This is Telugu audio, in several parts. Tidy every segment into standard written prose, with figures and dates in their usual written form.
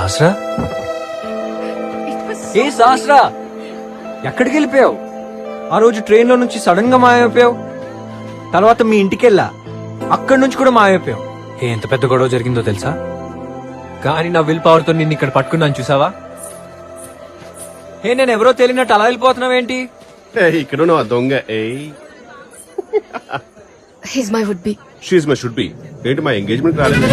సహస్రా ఏ సహస్రా ఎక్కడికి వెళ్ళిపోయావు? ఆ రోజు ట్రైన్ లో నుంచి సడన్ గా మాయమైపోయావు. తర్వాత మీ ఇంటికి వెళ్ళా, అక్కడి నుంచి కూడా మాయమైపోయావు. ఎంత పెద్ద గొడవ జరిగిందో తెలుసా? కానీ నా విల్ పవర్ తో నిన్ను ఇక్కడ పట్టుకున్నాను, చూసావా? నేను ఎవరో తెలియనట్టు అలా వెళ్ళిపోతున్నావేంటి? ఇక్కడ నువ్వు దొంగ. He's my would-be. She's my should be. ఏంటి మా ఎంగేజ్మెంట్ రాలేదు?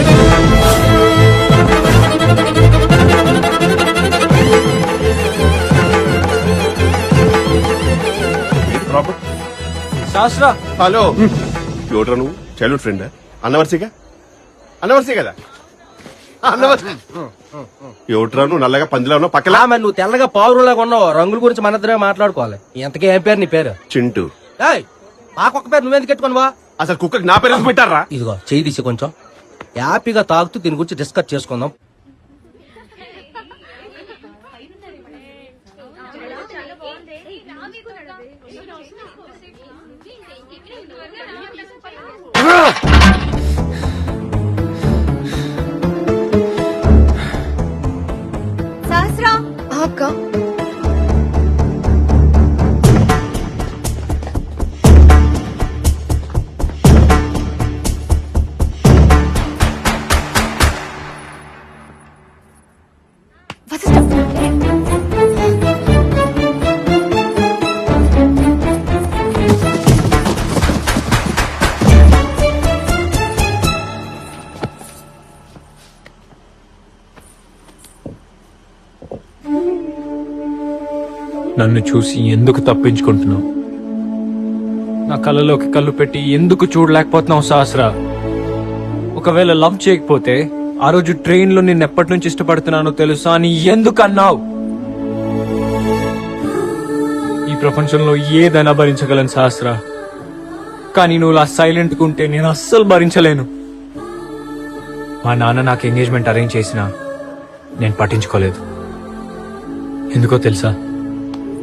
సహస్రా హలో, ఎవడ్రా నువ్వు? Childhood friend? అన్నవర్సిగా కదా? అన్నవర్సి ఎవడ్రా నువ్వు? నల్లగా పందిలా ఉన్నావు పక్కలా. మరి నువ్వు తెల్లగా పౌరులాగా ఉన్నావు. రంగుల గురించి మన ఇద్దరే మాట్లాడుకోవాలి. ఎంతకీ ఏం పేరు నీ పేరు? చింటూ. మాకొక్క పేరు నువ్వెందుకు పెట్టుకున్నావా? అసలు కుక్కకి నా పేరు ఎందుకు పెట్టారా? ఇదిగో చేయి తీసి కొంచెం హ్యాపీగా తాగుతూ దీని గురించి డిస్కస్ చేసుకుందాం. సహస్రా అక్క, నన్ను చూసి ఎందుకు తప్పించుకుంటున్నావు? నా కళ్ళలోకి కళ్ళు పెట్టి ఎందుకు చూడలేకపోతున్నావు సహస్రా? ఒకవేళ లవ్ చేయకపోతే ఆ రోజు ట్రైన్ లో నిన్ను ఎప్పటి నుంచి ఇష్టపడుతున్నానో తెలుసా అని ఎందుకు అన్నావు? ఈ ప్రపంచంలో ఏదైనా భరించగలను సహస్రా, కానీ నువ్వు అలా సైలెంట్ గా ఉంటే నేను అస్సలు భరించలేను. మా నాన్న నాకు ఎంగేజ్మెంట్ అరేంజ్ చేసినా నేను పట్టించుకోలేదు. ఎందుకో తెలుసా?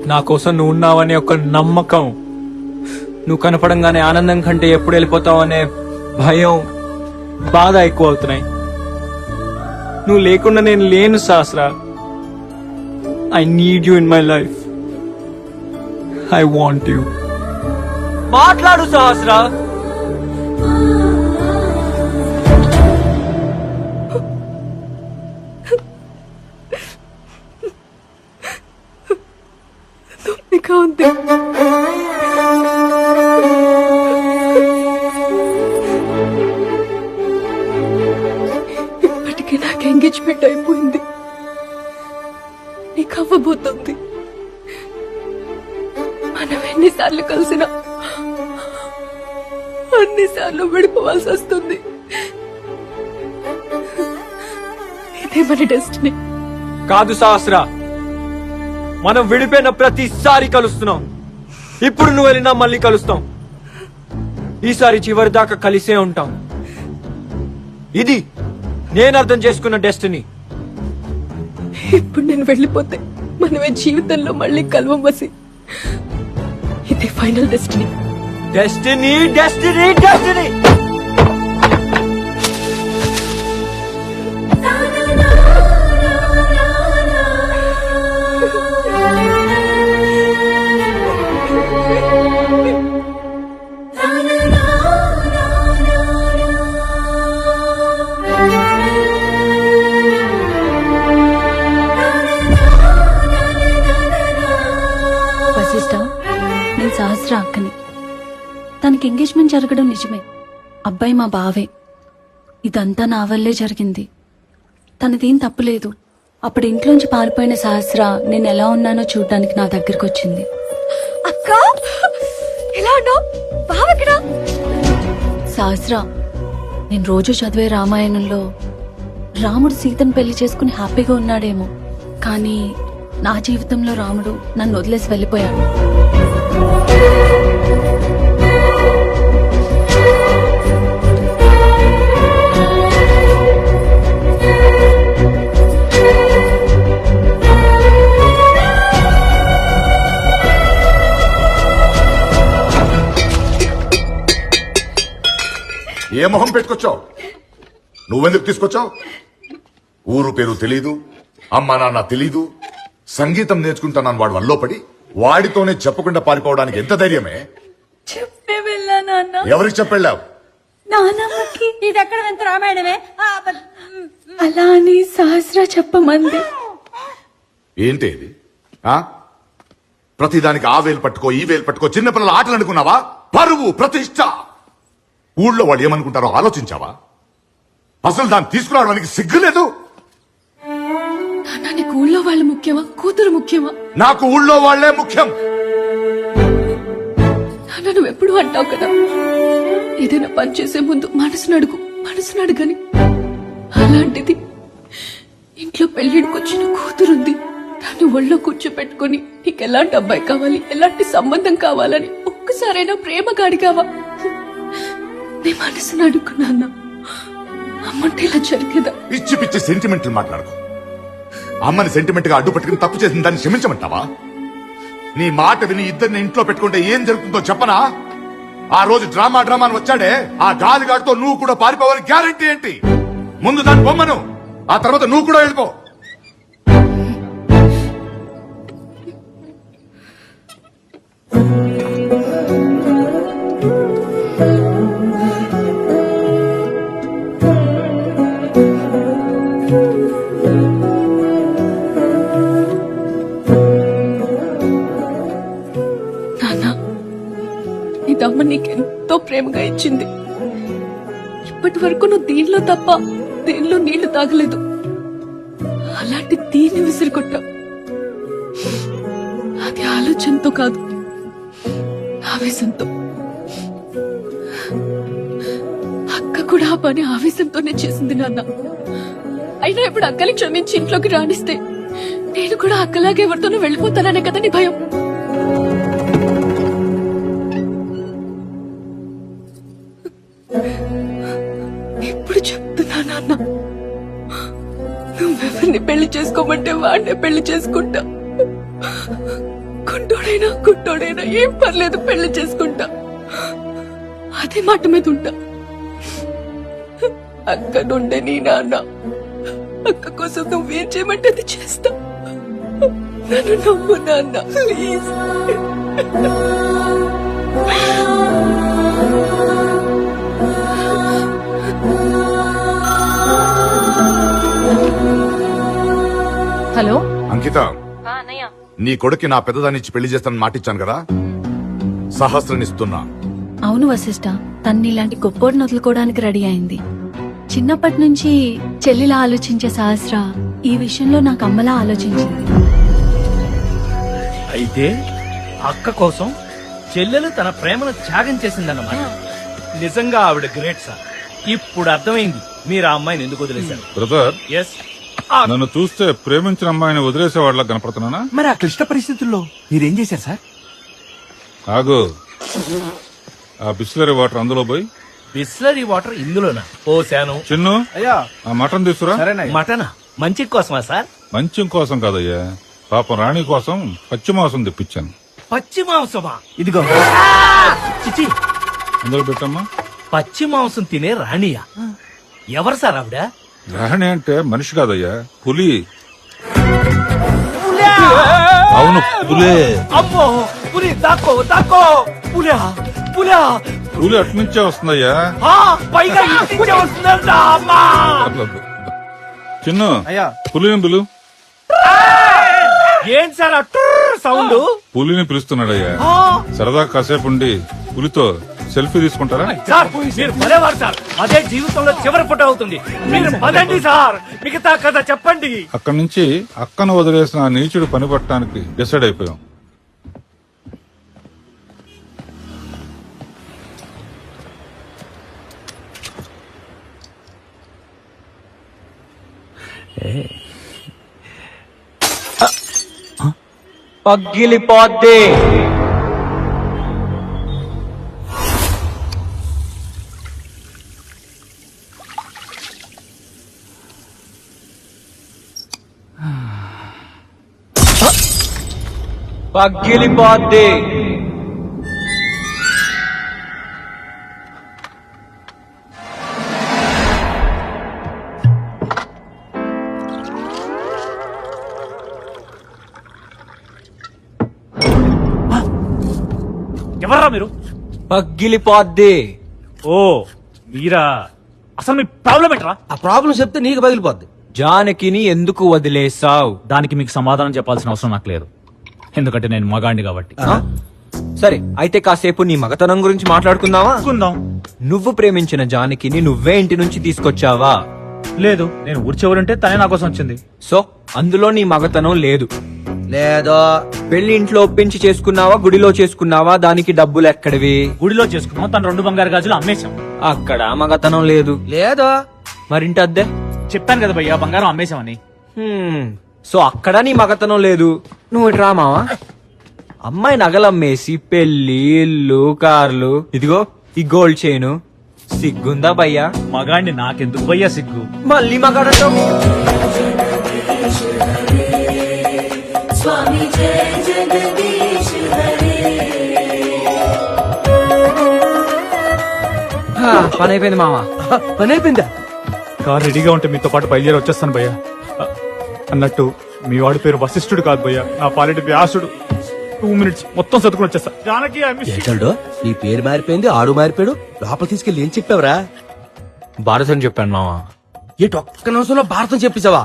నా కోసం నువ్వు ఉన్నావనే ఒక నమ్మకం, నువ్వు కనపడంగానే ఆనందం కంటే ఎప్పుడు వెళ్ళిపోతావనే భయం, బాధ ఎక్కువ అవుతున్నాయి. నువ్వు లేకుండా నేను లేను Sahasra. I need you in my life. I want you. మాట్లాడు సహస్రా. ఉంది. ఇప్పటికే నాకు ఎంగేజ్మెంట్ అయిపోయింది, నీకు అవ్వబోతుంది. మనం ఎన్నిసార్లు కలిసినా అన్నిసార్లు విడిపోవాల్సి వస్తుంది. ఇదే మన డెస్టినీ. కాదు సహస్రా, మనం విడిపోయిన ప్రతిసారి కలుస్తున్నాం. ఇప్పుడు నువ్వు వెళ్ళినా మళ్ళీ కలుస్తాం. ఈసారి చివరి దాకా కలిసే ఉంటాం. ఇది నేను అర్థం చేసుకున్న డెస్టినీ. ఇప్పుడు నేను వెళ్ళిపోతే మనమే జీవితంలో మళ్ళీ కలవం వసి. ఇది final destiny. Destiny destiny destiny. నేను సహస్ర అక్కని. తనకి ఎంగేజ్మెంట్ జరగడం నిజమే. అబ్బాయి మా బావే. ఇదంతా నా వల్లే జరిగింది. తనదేం తప్పులేదు. అప్పుడు ఇంట్లోంచి పారిపోయిన సహస్ర నేను ఎలా ఉన్నానో చూడడానికి నా దగ్గరకు వచ్చింది. అక్క, ఎలా ఉన్నావు? బావెక్కడా? సహస్ర, నేను రోజు చదివే రామాయణంలో రాముడు సీతను పెళ్లి చేసుకుని హ్యాపీగా ఉన్నాడేమో, కానీ నా జీవితంలో రాముడు నన్ను వదిలేసి వెళ్ళిపోయాడు. ఏ మొహం పెట్టుకొచ్చావు? నువ్వెందుకు తీసుకొచ్చావు? ఊరు పేరు తెలీదు, అమ్మా నాన్న తెలీదు, సంగీతం నేర్చుకుంటానని వాడు వల్లో పడి వాడితోనే చెప్పకుండా పారిపోవడానికి ఎంత ధైర్యమే? చెప్పే వెళ్ళా నాన్న. ఎవరికి చెప్పెళ్ళావు? నానమ్మకి. ఇది ఎక్కడ వింత రామాయణమే? అలా అని సహస్ర చెప్పమంది. ఏంటి ఇది? ఆ? ప్రతిదానికి ఆ వేలు పట్టుకో ఈ వేలు పట్టుకో చిన్నపిల్లల ఆటలు అనుకున్నావా? పరువు ప్రతిష్ట ఊళ్ళో వాళ్ళు ఏమనుకుంటారో ఆలోచించావా? అసలు దాన్ని తీసుకురావడానికి సిగ్గులేదు? నాన్న, నీకు ఊళ్ళో వాళ్ళు ముఖ్యమా, కూతురు ముఖ్యమా? నాకు ఊళ్ళో వాళ్లే ముఖ్యం. నాన్న, నువ్వు ఎప్పుడు అంటావు కదా, ఏదైనా పని చేసే ముందు మనసును అడుగని. అలాంటిది ఇంట్లో పెళ్లిడికొచ్చిన కూతురుంది, దాన్ని ఒళ్ళో కూర్చోపెట్టుకుని నీకు ఎలాంటి అబ్బాయి కావాలి, ఎలాంటి సంబంధం కావాలని ఒక్కసారైనా ప్రేమగా అడిగావా? నీ మనసును అడుగున్నా. అమ్మంటే ఇలా జరిగేదా? పిచ్చి పిచ్చి సెంటిమెంట్లు మాట్లాడుకో. అమ్మని సెంటిమెంట్ గా అడ్డు పెట్టుకుని తప్పు చేసిన దాన్ని క్షమించమంటావా? నీ మాట విని ఇద్దరిని ఇంట్లో పెట్టుకుంటే ఏం జరుగుతుందో చెప్పనా? ఆ రోజు డ్రామా అని వచ్చాడే, ఆ గాలిగాడితో నువ్వు కూడా పారిపోవాలని గ్యారెంటీ ఏంటి? ముందు దాన్ని బొమ్మను, ఆ తర్వాత నువ్వు కూడా వెళ్ళిపో. ఇదమ్మ నీకెంతో ప్రేమగా ఇచ్చింది. ఇప్పటి వరకు నువ్వు దీనిలో తప్ప దేనిలో నీళ్లు తాగలేదు. అలాంటి దీన్ని విసిరికొట్టావు. అది ఆలోచనతో కాదు, ఆవేశంతో. అక్క కూడా ఆ పని ఆవేశంతోనే చేసింది నాన్న. అయినా ఇప్పుడు అక్కని క్షమించి ఇంట్లోకి రాణిస్తే నేను కూడా అక్కలాగే ఎవరితోనూ వెళ్ళిపోతాననే కదా నీ భయం. ఇప్పుడు చెప్తున్నా నాన్న, నువ్వెవరిని పెళ్లి చేసుకోమంటే వాడినే పెళ్లి చేసుకుంటా. గుడ్డోడైనా ఏం పర్లేదు, పెళ్లి చేసుకుంటా. అదే మాట మీద ఉంటా. అక్క నుండే నీ నాన్న, అక్క కోసం నువ్వేం చేయమంటే అది చేస్తా. నన్ను నమ్ము నాన్న, ప్లీజ్. హలో అంకిత, నీ కొడుక్కి నా పెద్దదాన్నిచ్చి పెళ్లి చేస్తానని మాటిచ్చాను కదా, సహస్రనిస్తున్నా. అవును వశిష్ట, తన్ని ఇలాంటి గొప్పోడిని వదులుకోవడానికి రెడీ అయింది. చిన్నప్పటి నుంచి చెల్లిలా ఆలోచించే సహస్ర ఈ విషయంలో నాకు అమ్మలా ఆలోచించింది. అయితే అక్క కోసం చెల్లెలు తన ప్రేమను త్యాగం చేసిందన్నమాట. నిజంగా ఆవిడ గ్రేట్ సార్. ఇప్పుడు అర్థమైంది మీరు ఆ అమ్మాయిని ఎందుకు వదిలేశారు. బ్రదర్, ఎస్, నన్ను చూస్తే ప్రేమించిన అమ్మాయిని వదిలేసేవాళ్ళ కనపడుతున్నానా? మరి ఆ క్లిష్ట పరిస్థితుల్లో మీరేం చేశారు సార్? ఆగు, ఆ బిస్లరీ వాటర్ అందులో పోయి. బిస్లరీ వాటర్ ఇందులోనా పోసాను. చిన్ను, అయ్యా ఆ మటన్ తీసుకురా. మటనా? మంచి కోసమా సార్? మంచం కోసం కాదయ్యా, పాపం రాణి కోసం పచ్చి మాంసం తెప్పించాను. పచ్చి మాంసమా? ఇదిగో. చిచి, అందులో పెట్టమ్మా. పచ్చి మాంసం తినే రాణియా? ఎవరు సార్ ఆవిడ? రాణి అంటే మనిషి కాదయ్యా, పులి. అవును, పులే. అమ్మో, పులి! దాక్కో పులా! పులి అట్నుంచే వస్తుందయ్యా. పైగా ఇంటించే వస్తుందంట. అమ్మా! చిన్ను, అయ్యా పులిని పిలు. ఏం సార్ సౌండ్? పులిని పిలుస్తున్నాడయ్యా. సరదా కాసేపు ఉండి పులితో సెల్ఫీ తీసుకుంటారా? సార్, మీరు పదేవారు సార్. అదే జీవితంలో చివరి పుట్ట అవుతుంది. మీరు పదండి సార్, మిగతా కథ చెప్పండి. అక్కడి నుంచి అక్కను వదిలేసిన ఆ నీచుడు పని పట్టడానికి డిసైడ్ అయిపోయాం. పగిలిపోద్ది. పగిలిపోద్ది. ఎవర్రా మీరు? పగిలిపోద్ది. ఓ మీరా? అసలు మీ ప్రాబ్లం ఏంట్రా? ఆ ప్రాబ్లం చెప్తే నీకు పగిలిపోద్ది. జానకిని ఎందుకు వదిలేసావు? దానికి మీకు సమాధానం చెప్పాల్సిన అవసరం నాకు లేదు, ఎందుకంటే నేను మగాండి కాబట్టి. సరే అయితే కాసేపు నీ మగతనం గురించి మాట్లాడుకుందావా? అనుకుందాం. నువ్వు ప్రేమించిన జానకిని నువ్వే ఇంటి నుంచి తీసుకొచ్చావా? లేదు, నేను ఊరి చివరుంటే తనే నా కోసం వచ్చింది. సో అందులో నీ మగతనం లేదు. లేదో పెళ్లి ఇంట్లో ఒప్పించి చేసుకున్నావా, గుడిలో చేసుకున్నావా? దానికి డబ్బులు ఎక్కడివి? గుడిలో చేసుకున్నాం, తన 2 బంగారు గాజులు అమ్మేశాం. అక్కడ మగతనం లేదు. లేదో మరింటి అద్దె? చెప్పాను కదా భయ్యా, బంగారం అమ్మేశామని. సో అక్కడ నీ మగతనం లేదు. నువ్వు ఇటు రామావా? అమ్మాయి నగలమ్మేసి పెళ్లి, ఇల్లు, కార్లు, ఇదిగో ఈ గోల్డ్ చైను. సిగ్గుందా భయ్యా? మగాండి నాకెందుకు భయ్యా సిగ్గు? మళ్ళీ మగాడటం. పని అయిపోయింది మావా. పని అయిపోయిందా? కార్ రెడీగా ఉంటే మీతో పాటు బయలుదేరి వచ్చేస్తాను భయ్యా. అన్నట్టు మీ వాడి పేరు వశిష్ఠుడు కాదు భయ్యా, నా పాలిటి వ్యాసుడు. 2 minutes మొత్తం చదువుకుని వచ్చేస్తా. Janaki I miss you. ఏంటో నీ పేరు మారిపోయింది, ఆడు మారిపోయాడు. లోపల తీసుకెళ్ళి ఏం చెప్పావురా? భారత్ అని చెప్పాను మావా. ఏటి ఒక్క నిమిషంలో భారతం చెప్పేశావా?